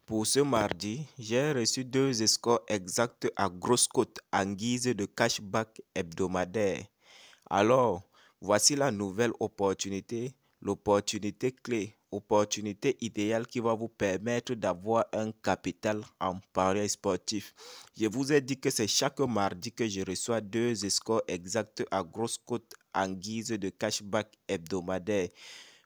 Pour ce mardi, j'ai reçu deux scores exacts à grosse cote en guise de cashback hebdomadaire. Alors, voici la nouvelle opportunité, l'opportunité clé, opportunité idéale qui va vous permettre d'avoir un capital en paris sportif. Je vous ai dit que c'est chaque mardi que je reçois deux scores exacts à grosse cote en guise de cashback hebdomadaire.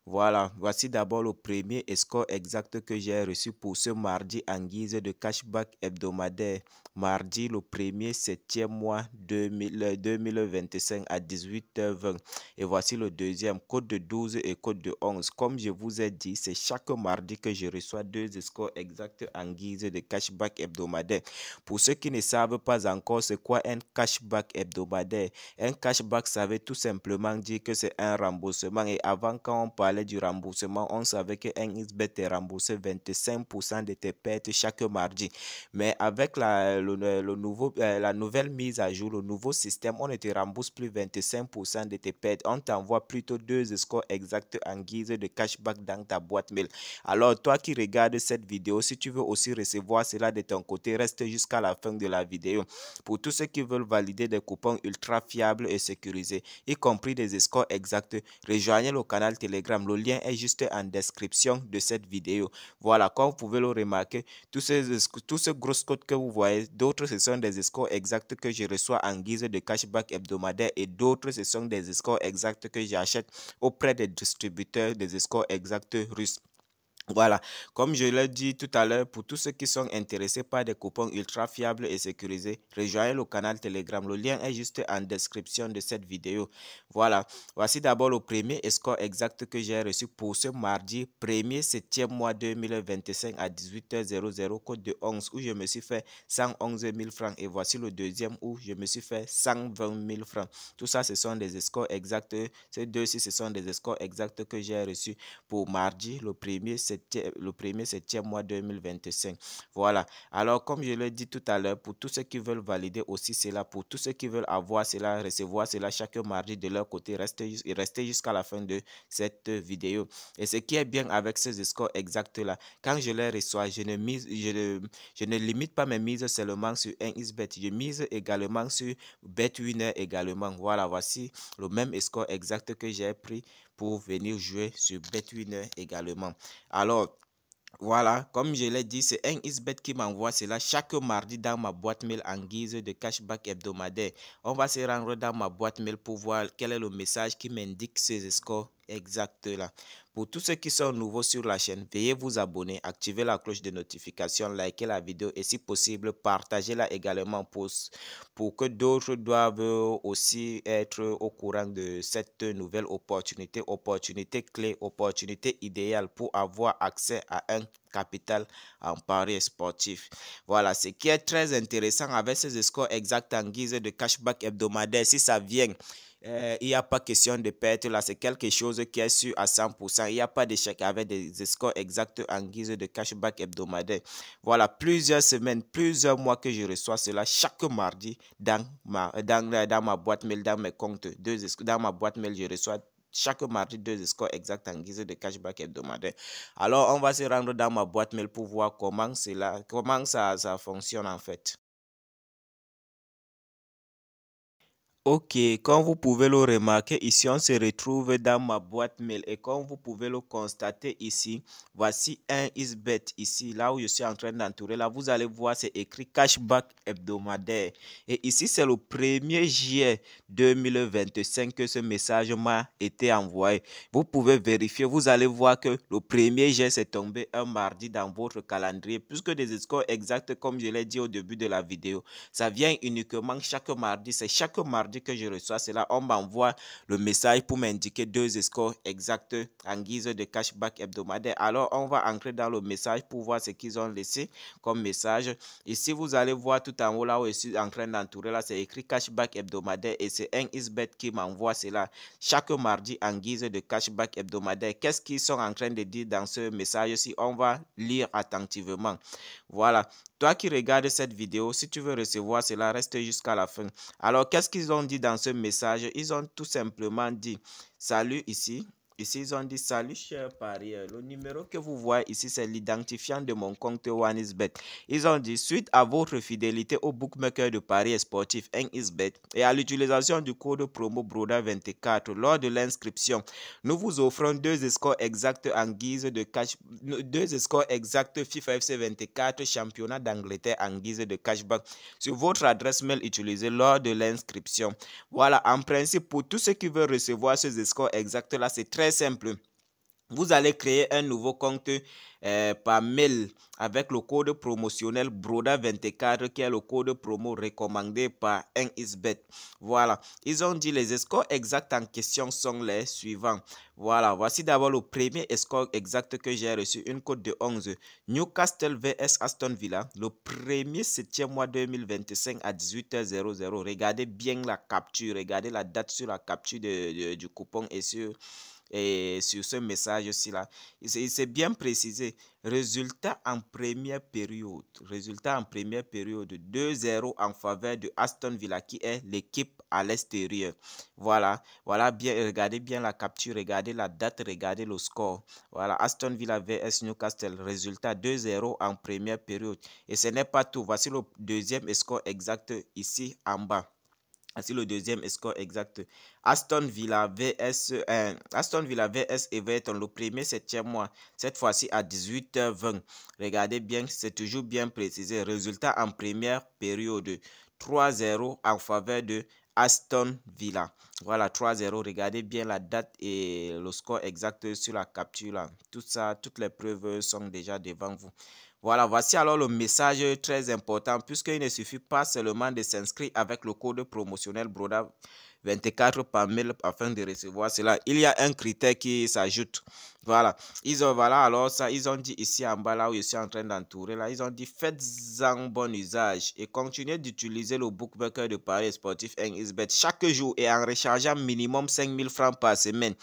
Voilà, voici d'abord le premier score exact que j'ai reçu pour ce mardi en guise de cashback hebdomadaire. Mardi, le 1er septième mois 2025 à 18h20. Et voici le deuxième, code de 12 et code de 11. Comme je vous ai dit, c'est chaque mardi que je reçois deux scores exacts en guise de cashback hebdomadaire. Pour ceux qui ne savent pas encore c'est quoi un cashback hebdomadaire, un cashback, ça veut tout simplement dire que c'est un remboursement. Et avant, quand on parlait du remboursement, on savait que NXBet est remboursé 25% de tes pertes chaque mardi. Mais avec la nouvelle mise à jour, le nouveau système, on ne te rembourse plus 25% de tes pertes. On t'envoie plutôt deux scores exacts en guise de cashback dans ta boîte mail. Alors, toi qui regardes cette vidéo, si tu veux aussi recevoir cela de ton côté, reste jusqu'à la fin de la vidéo. Pour tous ceux qui veulent valider des coupons ultra fiables et sécurisés, y compris des scores exacts, rejoignez le canal Telegram. Le lien est juste en description de cette vidéo. Voilà, comme vous pouvez le remarquer, tous ces grosses codes que vous voyez, d'autres ce sont des scores exacts que je reçois en guise de cashback hebdomadaire et d'autres ce sont des scores exacts que j'achète auprès des distributeurs des scores exacts russes. Voilà, comme je l'ai dit tout à l'heure, pour tous ceux qui sont intéressés par des coupons ultra fiables et sécurisés, rejoignez le canal Telegram. Le lien est juste en description de cette vidéo. Voilà, voici d'abord le premier score exact que j'ai reçu pour ce mardi 1er septième mois 2025 à 18h00, code de 11 où je me suis fait 111 000 francs. Et voici le deuxième où je me suis fait 120 000 francs. Tout ça, ce sont des scores exacts. Ces deux-ci, ce sont des scores exacts que j'ai reçus pour mardi, le 1er septième mois 2025. Voilà. Alors, comme je l'ai dit tout à l'heure, pour tous ceux qui veulent valider aussi cela, pour tous ceux qui veulent avoir cela, recevoir cela chaque mardi de leur côté, restez jusqu'à la fin de cette vidéo. Et ce qui est bien avec ces scores exacts-là, quand je les reçois, je ne limite pas mes mises seulement sur un XBet. Je mise également sur BetWinner également. Voilà, voici le même score exact que j'ai pris pour venir jouer sur BetWinner également. Alors, voilà, comme je l'ai dit, c'est un XBet qui m'envoie cela chaque mardi dans ma boîte mail en guise de cashback hebdomadaire. On va se rendre dans ma boîte mail pour voir quel est le message qui m'indique ces scores exacts là. Pour tous ceux qui sont nouveaux sur la chaîne, veuillez vous abonner, activer la cloche de notification, liker la vidéo et si possible, partagez-la également pour que d'autres doivent aussi être au courant de cette nouvelle opportunité clé, opportunité idéale pour avoir accès à un capital en paris sportif. Voilà, ce qui est très intéressant avec ces scores exacts en guise de cashback hebdomadaire, si ça vient, il n'y a pas question de perte là, c'est quelque chose qui est sûr à 100%. Il n'y a pas d'échec avec des scores exacts en guise de cashback hebdomadaire. Voilà, plusieurs semaines, plusieurs mois que je reçois cela chaque mardi dans ma boîte mail, dans mes comptes, dans ma boîte mail, je reçois chaque mardi deux scores exacts en guise de cashback hebdomadaire. Alors, on va se rendre dans ma boîte mail pour voir comment ça fonctionne en fait. Ok, comme vous pouvez le remarquer, ici on se retrouve dans ma boîte mail et comme vous pouvez le constater ici, voici un XBet ici, là où je suis en train d'entourer, là vous allez voir c'est écrit cashback hebdomadaire et ici c'est le 1er juillet 2025 que ce message m'a été envoyé. Vous pouvez vérifier, vous allez voir que le 1er juillet c'est tombé un mardi dans votre calendrier puisque des scores exacts comme je l'ai dit au début de la vidéo, ça vient uniquement chaque mardi, c'est chaque mardi que je reçois cela, on m'envoie le message pour m'indiquer deux scores exacts en guise de cashback hebdomadaire. Alors, on va entrer dans le message pour voir ce qu'ils ont laissé comme message. Ici, vous allez voir tout en haut, là où je suis en train d'entourer, là, c'est écrit cashback hebdomadaire et c'est un XBet qui m'envoie cela chaque mardi en guise de cashback hebdomadaire. Qu'est-ce qu'ils sont en train de dire dans ce message-ci? On va lire attentivement. Voilà. Toi qui regardes cette vidéo, si tu veux recevoir cela, reste jusqu'à la fin. Alors, qu'est-ce qu'ils ont dit dans ce message? Ils ont tout simplement dit, salut ici, Ici, ils ont dit salut cher parieur. Le numéro que vous voyez ici, c'est l'identifiant de mon compte OneXBet. Ils ont dit suite à votre fidélité au bookmaker de paris sportif 1xBet et à l'utilisation du code promo BRODA24 lors de l'inscription, nous vous offrons deux scores exacts en guise de cash, deux scores exacts FIFA FC 24 championnat d'Angleterre en guise de cashback sur votre adresse mail utilisée lors de l'inscription. Voilà, en principe, pour tous ceux qui veulent recevoir ces scores exacts là, c'est très simple. Vous allez créer un nouveau compte par mail avec le code promotionnel BRODA24 qui est le code promo recommandé par 1xBet. Voilà, ils ont dit les scores exacts en question sont les suivants. Voilà, voici d'abord le premier score exact que j'ai reçu, une cote de 11. Newcastle vs Aston Villa, le 1er septembre mois 2025 à 18h00. Regardez bien la capture, regardez la date sur la capture du coupon et sur ce message-ci là. C'est bien précisé. Résultat en première période. Résultat en première période 2-0 en faveur de Aston Villa qui est l'équipe à l'extérieur. Voilà. Voilà bien. Regardez bien la capture. Regardez la date. Regardez le score. Voilà. Aston Villa vs Newcastle. Résultat 2-0 en première période. Et ce n'est pas tout. Voici le deuxième score exact ici en bas. Voici le deuxième score exact. Aston Villa vs Everton, le premier septième mois, cette fois-ci à 18h20. Regardez bien, c'est toujours bien précisé. Résultat en première période, 3-0 en faveur de Aston Villa. Voilà, 3-0. Regardez bien la date et le score exact sur la capture là. Tout ça, toutes les preuves sont déjà devant vous. Voilà, voici alors le message très important puisqu'il ne suffit pas seulement de s'inscrire avec le code promotionnel BRODA24 par mail afin de recevoir cela. Il y a un critère qui s'ajoute. Voilà, voilà alors ça, ils ont dit ici en bas là où je suis en train d'entourer là, ils ont dit faites-en bon usage et continuez d'utiliser le bookmaker de paris sportif 1xBet chaque jour et en rechargeant minimum 5000 francs par semaine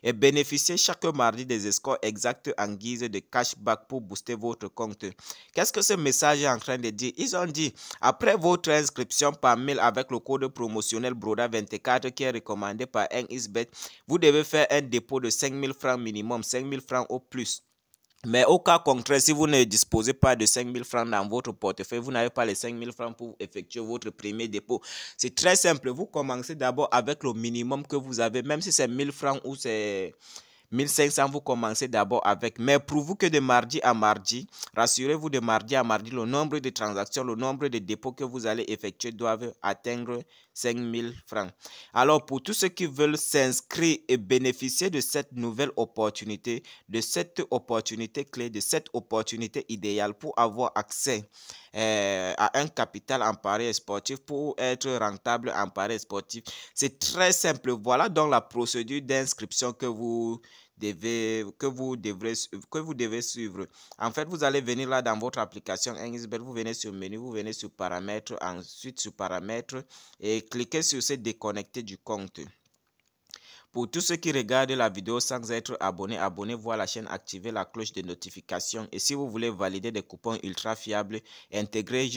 et bénéficiez chaque mardi des scores exacts en guise de cashback pour booster votre compte. Qu'est-ce que ce message est en train de dire? Ils ont dit, après votre inscription par mail avec le code promotionnel BRODA24 qui est recommandé par 1xBet, vous devez faire un dépôt de 5000 francs minimum, 5000 francs au plus. Mais au cas contraire, si vous ne disposez pas de 5000 francs dans votre portefeuille, vous n'avez pas les 5000 francs pour effectuer votre premier dépôt. C'est très simple. Vous commencez d'abord avec le minimum que vous avez, même si c'est 1000 francs ou c'est 1500, vous commencez d'abord avec. Mais pour vous que de mardi à mardi, rassurez-vous, de mardi à mardi, le nombre de transactions, le nombre de dépôts que vous allez effectuer doivent atteindre 5000 francs. Alors, pour tous ceux qui veulent s'inscrire et bénéficier de cette nouvelle opportunité, de cette opportunité clé, de cette opportunité idéale pour avoir accès à un capital en paris sportif, pour être rentable en paris sportif, c'est très simple. Voilà donc la procédure d'inscription que vous devez suivre. En fait, vous allez venir là dans votre application 1xBet, vous venez sur menu, vous venez sur paramètres, ensuite sur paramètres et cliquez sur se déconnecter du compte. Pour tous ceux qui regardent la vidéo sans être abonnés, abonnez-vous à la chaîne, activez la cloche de notification. Et si vous voulez valider des coupons ultra fiables, intégrez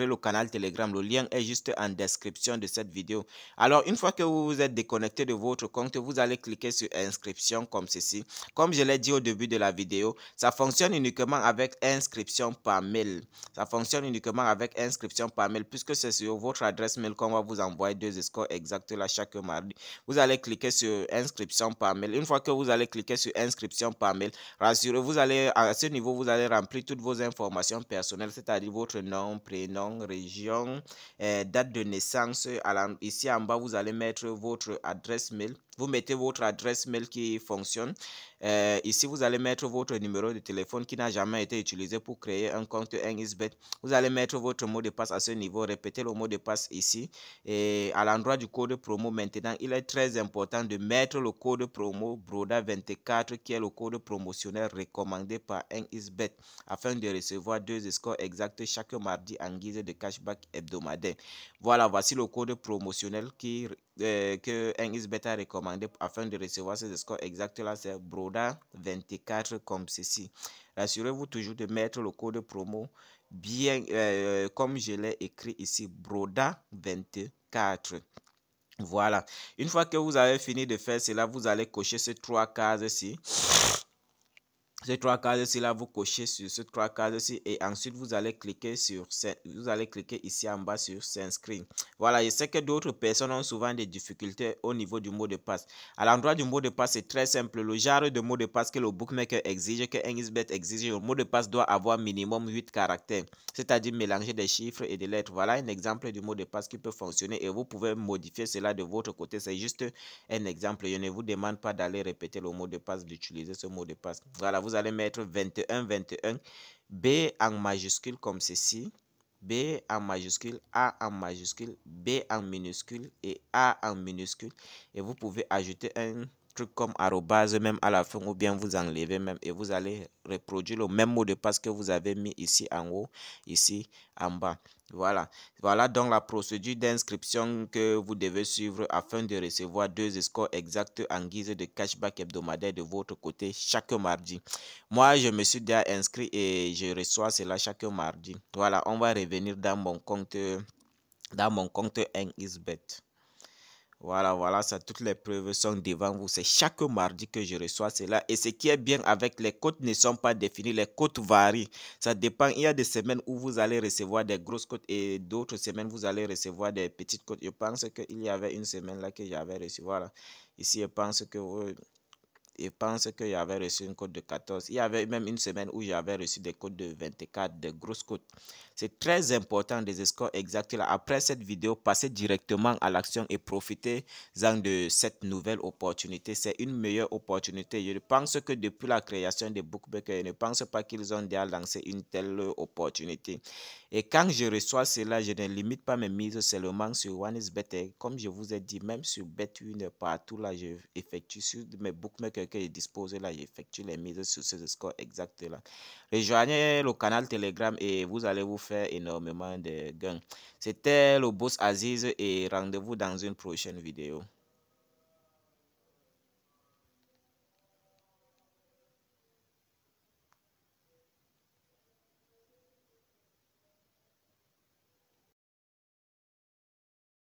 le canal Telegram. Le lien est juste en description de cette vidéo. Alors, une fois que vous vous êtes déconnecté de votre compte, vous allez cliquer sur inscription comme ceci. Comme je l'ai dit au début de la vidéo, ça fonctionne uniquement avec inscription par mail. Ça fonctionne uniquement avec inscription par mail puisque c'est sur votre adresse mail qu'on va vous envoyer deux scores exacts là chaque mardi. Vous allez cliquer sur inscription par mail. Une fois que vous allez cliquer sur inscription par mail, rassurez-vous, vous allez à ce niveau, vous allez remplir toutes vos informations personnelles, c'est-à-dire votre nom, prénom, région, date de naissance. Ici en bas, vous allez mettre votre adresse mail. Vous mettez votre adresse mail qui fonctionne. Ici, vous allez mettre votre numéro de téléphone qui n'a jamais été utilisé pour créer un compte 1xBet. Vous allez mettre votre mot de passe à ce niveau. Répétez le mot de passe ici. Et à l'endroit du code promo maintenant, il est très important de mettre le code promo BRODA24 qui est le code promotionnel recommandé par 1xBet afin de recevoir deux scores exacts chaque mardi en guise de cashback hebdomadaire. Voilà, voici le code promotionnel que 1xBet a recommandé afin de recevoir ces scores exacts là, c'est BRODA24 comme ceci. Rassurez-vous toujours de mettre le code promo bien comme je l'ai écrit ici, BRODA24. Voilà. Une fois que vous avez fini de faire cela, vous allez cocher ces 3 cases-ci. Ces 3 cases-ci là, vous cochez sur ces 3 cases-ci et ensuite vous allez cliquer ici en bas sur s'inscrire. Voilà, je sais que d'autres personnes ont souvent des difficultés au niveau du mot de passe. À l'endroit du mot de passe, c'est très simple. Le genre de mot de passe que le bookmaker exige, que NXBet exige, le mot de passe doit avoir minimum 8 caractères, c'est-à-dire mélanger des chiffres et des lettres. Voilà un exemple du mot de passe qui peut fonctionner et vous pouvez modifier cela de votre côté. C'est juste un exemple. Je ne vous demande pas d'aller répéter le mot de passe, d'utiliser ce mot de passe. Voilà, vous allez mettre 21, 21, B en majuscule comme ceci, B en majuscule, A en majuscule, B en minuscule et A en minuscule. Et vous pouvez ajouter un truc comme arrobase même à la fin ou bien vous enlevez même et vous allez reproduire le même mot de passe que vous avez mis ici en haut, ici en bas. Voilà. Voilà donc la procédure d'inscription que vous devez suivre afin de recevoir 2 scores exacts en guise de cashback hebdomadaire de votre côté chaque mardi. Moi, je me suis déjà inscrit et je reçois cela chaque mardi. Voilà, on va revenir dans mon compte NXBet. Voilà, ça, toutes les preuves sont devant vous. C'est chaque mardi que je reçois cela. Et ce qui est bien avec les cotes ne sont pas définies. Les cotes varient. Ça dépend. Il y a des semaines où vous allez recevoir des grosses cotes et d'autres semaines, vous allez recevoir des petites cotes. Je pense qu'il y avait une semaine là que j'avais reçu. Voilà. Ici, je pense que j'avais reçu une cote de 14. Il y avait même une semaine où j'avais reçu des cotes de 24, des grosses cotes. C'est très important des scores exacts là. Après cette vidéo, passez directement à l'action et profitez-en de cette nouvelle opportunité. C'est une meilleure opportunité. Je pense que depuis la création des bookmakers, je ne pense pas qu'ils ont déjà lancé une telle opportunité. Et quand je reçois cela, je ne limite pas mes mises seulement sur OneXBet. Et comme je vous ai dit, même sur BetWinner, partout là, je effectue sur mes bookmakers que je dispose là, j'effectue les mises sur ce score exact là. Rejoignez le canal Telegram et vous allez vous faire énormément de gains. C'était le boss Aziz et rendez-vous dans une prochaine vidéo.